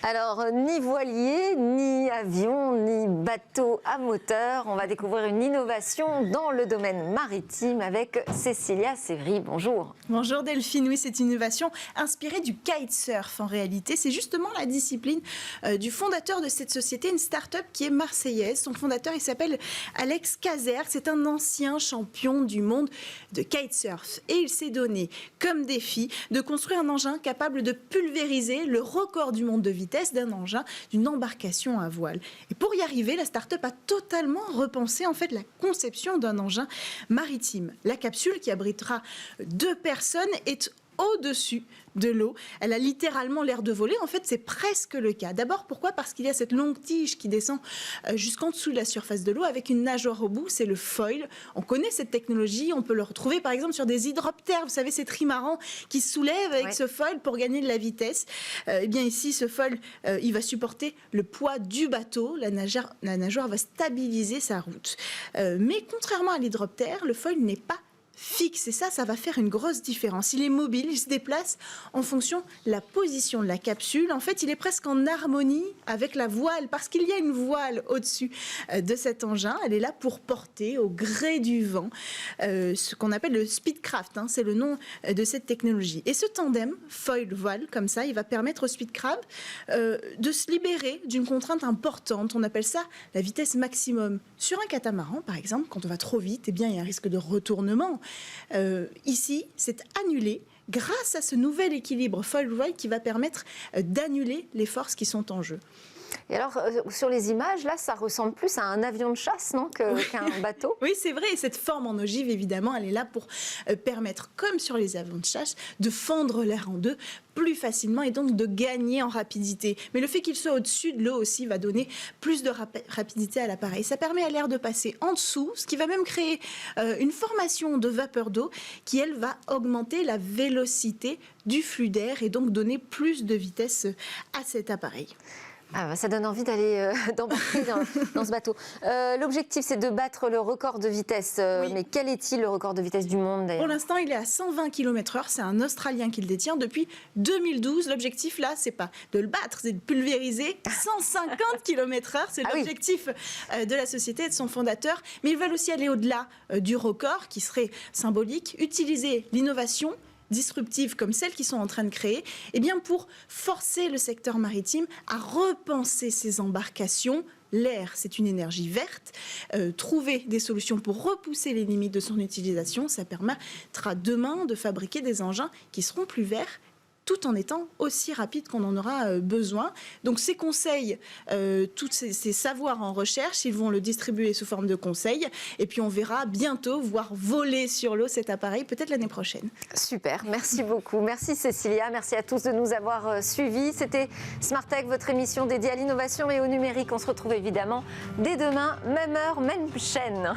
Alors, ni voilier, ni avion, ni bateau à moteur. On va découvrir une innovation dans le domaine maritime avec Cécilia Sévry. Bonjour. Bonjour Delphine. Oui, c'est une innovation inspirée du kitesurf en réalité. C'est justement la discipline du fondateur de cette société, une start-up qui est marseillaise. Son fondateur, il s'appelle Alex Cazer. C'est un ancien champion du monde de kitesurf. Et il s'est donné comme défi de construire un engin capable de pulvériser le record du monde de vitesse d'un engin, d'une embarcation à voile. Et pour y arriver, la start-up a totalement repensé en fait la conception d'un engin maritime. La capsule qui abritera 2 personnes est au-dessus de l'eau. Elle a littéralement l'air de voler. En fait, c'est presque le cas. D'abord, pourquoi ? Parce qu'il y a cette longue tige qui descend jusqu'en dessous de la surface de l'eau avec une nageoire au bout. C'est le foil. On connaît cette technologie. On peut le retrouver, par exemple, sur des hydroptères. Vous savez, ces trimarans qui se soulèvent avec ce foil pour gagner de la vitesse. Eh bien, ici, ce foil, il va supporter le poids du bateau. La nageoire va stabiliser sa route. Mais contrairement à l'hydroptère, le foil n'est pas fixe et ça va faire une grosse différence. Il est mobile, il se déplace en fonction de la position de la capsule. En fait, il est presque en harmonie avec la voile parce qu'il y a une voile au-dessus de cet engin. Elle est là pour porter au gré du vent ce qu'on appelle le speedcraft. C'est le nom de cette technologie. Et ce tandem foil-voile, comme ça, il va permettre au speedcraft de se libérer d'une contrainte importante. On appelle ça la vitesse maximum. Sur un catamaran, par exemple, quand on va trop vite, eh bien, il y a un risque de retournement. Ici, c'est annulé grâce à ce nouvel équilibre foil-voile qui va permettre d'annuler les forces qui sont en jeu. Et alors, sur les images, là, ça ressemble plus à un avion de chasse, non, qu'un bateau. Oui, c'est vrai. Et cette forme en ogive, évidemment, elle est là pour permettre, comme sur les avions de chasse, de fendre l'air en deux plus facilement et donc de gagner en rapidité. Mais le fait qu'il soit au-dessus de l'eau aussi va donner plus de rapidité à l'appareil. Ça permet à l'air de passer en dessous, ce qui va même créer une formation de vapeur d'eau qui, elle, va augmenter la vélocité du flux d'air et donc donner plus de vitesse à cet appareil. Ah, ça donne envie d'aller d'embarquer dans ce bateau. L'objectif, c'est de battre le record de vitesse. Oui. Mais quel est-il, le record de vitesse du monde, d'ailleurs ? Pour l'instant, il est à 120 km/h. C'est un Australien qui le détient depuis 2012. L'objectif, là, c'est pas de le battre, c'est de pulvériser 150 km/h. C'est l'objectif de la société et de son fondateur. Mais ils veulent aussi aller au-delà du record, qui serait symbolique, utiliser l'innovation disruptives comme celles qu'ils sont en train de créer, eh bien pour forcer le secteur maritime à repenser ses embarcations. L'air, c'est une énergie verte. Trouver des solutions pour repousser les limites de son utilisation, ça permettra demain de fabriquer des engins qui seront plus verts, tout en étant aussi rapide qu'on en aura besoin. Donc ces conseils, tous ces savoirs en recherche, ils vont le distribuer sous forme de conseils. Et puis on verra bientôt voir voler sur l'eau cet appareil, peut-être l'année prochaine. Super, merci beaucoup. Merci Cécilia, merci à tous de nous avoir suivis. C'était Smart Tech, votre émission dédiée à l'innovation et au numérique. On se retrouve évidemment dès demain, même heure, même chaîne.